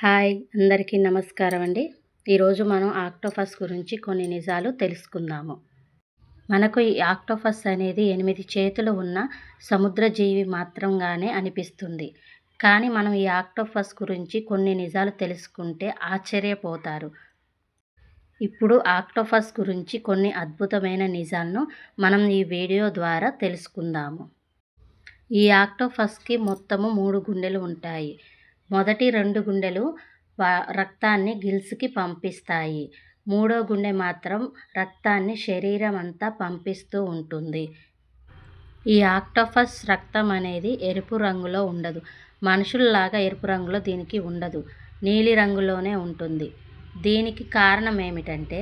Hi అందరికీ నమస్కారం అండి. ఈరోజు మనం ఆక్టోపస్ గురించి కొన్ని నిజాలు తెలుసుకుందాము. మనకు ఈ ఆక్టోపస్ అనేది 8 చేతులు ఉన్న సముద్ర జీవి మాత్రంగానే అనిపిస్తుంది. కానీ మనం ఈ ఆక్టోపస్ గురించి కొన్ని నిజాలు తెలుసుకుంటే ఆశ్చర్యపోతారు. ఇప్పుడు ఆక్టోపస్ గురించి కొన్ని అద్భుతమైన నిజాలను మనం ఈ వీడియో ద్వారా తెలుసుకుందాము. ఈ ఆక్టోపస్‌కి మొత్తము 3 గుండెలు ఉంటాయి. మొదటి 2 గుండెలు రక్తాన్ని గిల్స్‌కి పంపిస్తాయి. మూడో గుండె మాత్రం రక్తాన్ని శరీరం అంతా పంపిస్తూ ఉంటుంది. ఈ ఆక్టోపస్ రక్తం అనేది ఎరుపు రంగులో ఉండదు. మనుషుల్లాగా ఎరుపు రంగులో దీనికి ఉండదు. నీలి రంగులోనే ఉంటుంది. దీనికి కారణం ఏమిటంటే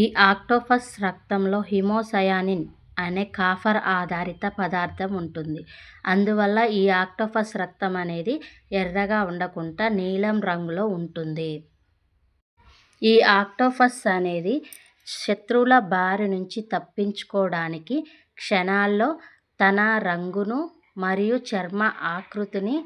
ఈ ఆక్టోపస్ రక్తంలో హిమోసయానిన్ అనే కాపర్ ఆధారిత పదార్థం ఉంటుంది. అందువల్ల ఈ ఆక్టోపస్ రక్తం అనేది ఎర్రగా ఉండకుండా నీలం రంగులో ఉంటుంది. ఈ ఆక్టోపస్ అనేది శత్రువుల బారి నుంచి తప్పించుకోవడానికి క్షణాల్లో తన రంగును మరియు చర్మ ఆకృతిని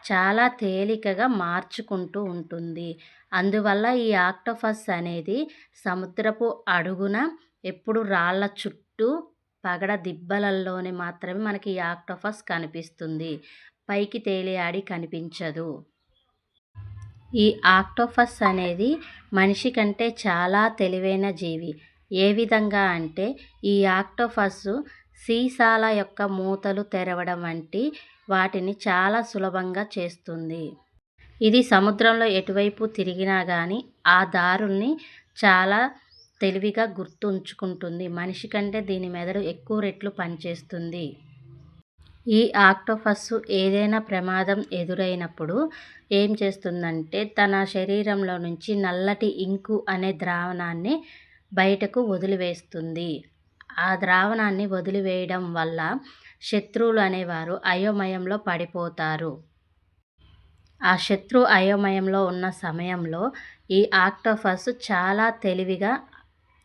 చాలా తేలికగా మార్చుకుంటూ ఉంటుంది. అందువల్ల ఈ ఆక్టోపస్ అనేది సముద్రపు అడుగున ఎప్పుడు రాళ్ళ చుట్టూ పగడ దిబ్బలలోనే మాత్రమే మనకి ఈ ఆక్టోపస్ కనిపిస్తుంది. పైకి తేలియాడి కనిపించదు. ఈ ఆక్టోపస్ అనేది మనిషి కంటే చాలా తెలివైన జీవి. ఏ విధంగా అంటే ఈ ఆక్టోపస్ సీసాల యొక్క మూతలు తెరవడం వంటి వాటిని చాలా సులభంగా చేస్తుంది. ఇది సముద్రంలో ఎటువైపు తిరిగినా కానీ ఆ దారుల్ని చాలా తెలివిగా గుర్తుంచుకుంటుంది. మనిషి కంటే దీని మెదడు ఎక్కువ రెట్లు పనిచేస్తుంది. ఈ ఆక్టోపస్ ఏదైనా ప్రమాదం ఎదురైనప్పుడు ఏం చేస్తుందంటే తన శరీరంలో నుంచి నల్లటి ఇంకు అనే ద్రావణాన్ని బయటకు వదిలివేస్తుంది. ఆ ద్రావణాన్ని వదిలివేయడం వల్ల శత్రువులు అనేవారు అయోమయంలో పడిపోతారు. ఆ శత్రు అయోమయంలో ఉన్న సమయంలో ఈ ఆక్టోపస్ చాలా తెలివిగా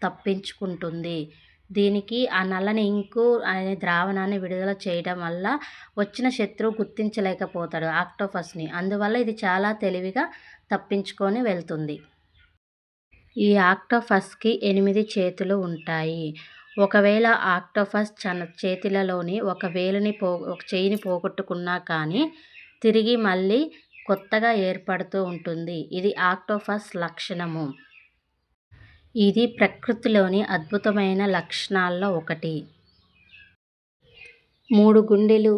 తప్పించుకుంటుంది. దీనికి ఆ నల్లని ఇంకు అనే ద్రావణాన్ని విడుదల చేయడం వల్ల వచ్చిన శత్రువు గుర్తించలేకపోతాడు ఆక్టోపస్ని. అందువల్ల ఇది చాలా తెలివిగా తప్పించుకొని వెళ్తుంది. ఈ ఆక్టోపస్‌కి 8 చేతులు ఉంటాయి. ఒకవేళ ఆక్టోపస్ చేతులలోని ఒక చెయ్యిని పోగొట్టుకున్నా కానీ తిరిగి మళ్ళీ కొత్తగా ఏర్పడుతూ ఉంటుంది. ఇది ఆక్టోపస్ లక్షణము. ఇది ప్రకృతిలోని అద్భుతమైన లక్షణాల్లో ఒకటి. 3 గుండెలు,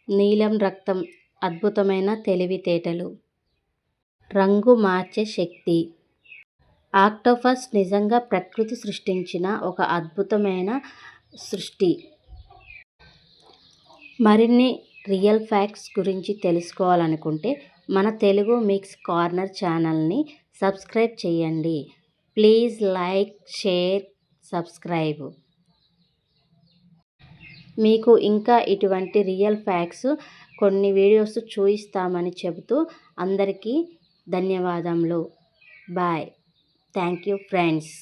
నీలం రక్తం, అద్భుతమైన తెలివితేటలు, రంగు మార్చే శక్తి. ఆక్టోపస్ నిజంగా ప్రకృతి సృష్టించిన ఒక అద్భుతమైన సృష్టి. మరిన్ని రియల్ ఫ్యాక్ట్స్ గురించి తెలుసుకోవాలనుకుంటే మన తెలుగు మిక్స్ కార్నర్ ఛానల్ని సబ్స్క్రైబ్ చేయండి. Please like, share, subscribe. మీకు ఇంకా ఇటువంటి రియల్ ఫ్యాక్ట్స్ కొన్ని వీడియోస్ చూపిస్తామని చెబుతూ అందరికీ ధన్యవాదములు. బాయ్. Thank you friends.